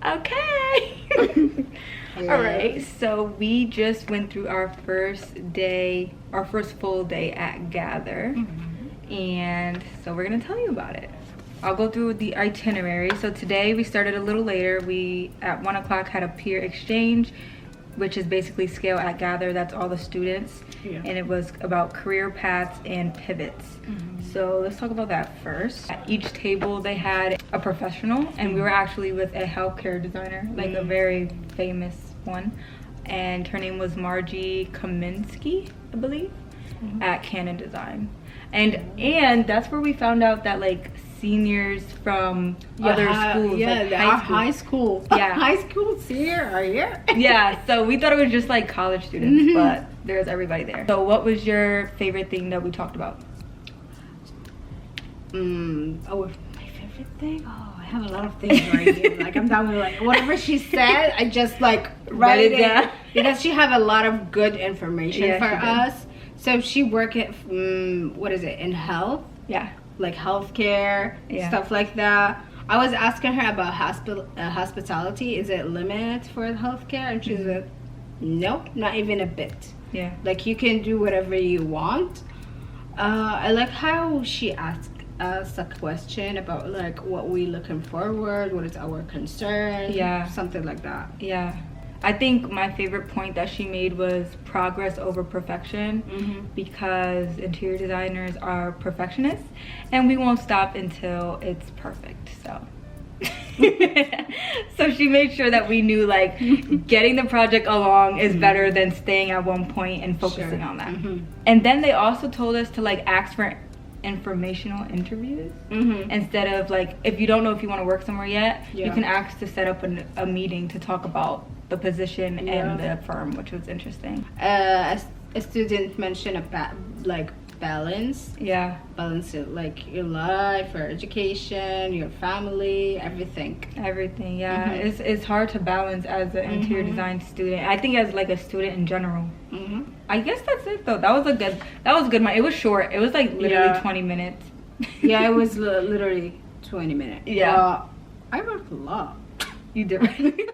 Okay. Yeah. All right, so we just went through our first full day at Gather. And so we're gonna tell you about it. I'll go through the itinerary. So today we started a little later. We at 1 o'clock had a peer exchange, which is basically Scale at Gather. That's all the students. Yeah. And it was about career paths and pivots. So let's talk about that first. At each table they had a professional, and we were actually with a healthcare designer, like a very famous one. And her name was Margie Kaminsky, I believe, at Canon Design. And that's where we found out that like seniors from other schools, like high school. Yeah. High school senior are here. Yeah, so we thought it was just like college students, but there's everybody there. So what was your favorite thing that we talked about? Oh, my favorite thing? Oh, I have a lot of things right here. Like I'm down with like whatever she said, I just like write it down. Because she have a lot of good information for us. So she work at what is it, in health? Yeah. Like healthcare, stuff like that. I was asking her about hospitality. Is it limited for healthcare? And she said, nope, not even a bit. Yeah. Like you can do whatever you want. I like how she asked us a question about like what we looking forward, what is our concern, something like that. Yeah, I think my favorite point that she made was progress over perfection, because interior designers are perfectionists and we won't stop until it's perfect. So so she made sure that we knew like getting the project along is better than staying at one point and focusing on that. And then they also told us to like ask for informational interviews instead of like, if you don't know if you want to work somewhere yet, you can ask to set up a meeting to talk about the position and the firm, which was interesting. A student mentioned about like balance. Balance it, like your life, your education, your family, everything. It's hard to balance as an interior design student. I think as like a student in general. I guess that's it though. That was a good one. It was short. It was like literally 20 minutes. Yeah, it was literally 20 minutes. Yeah. I worked a lot. You did.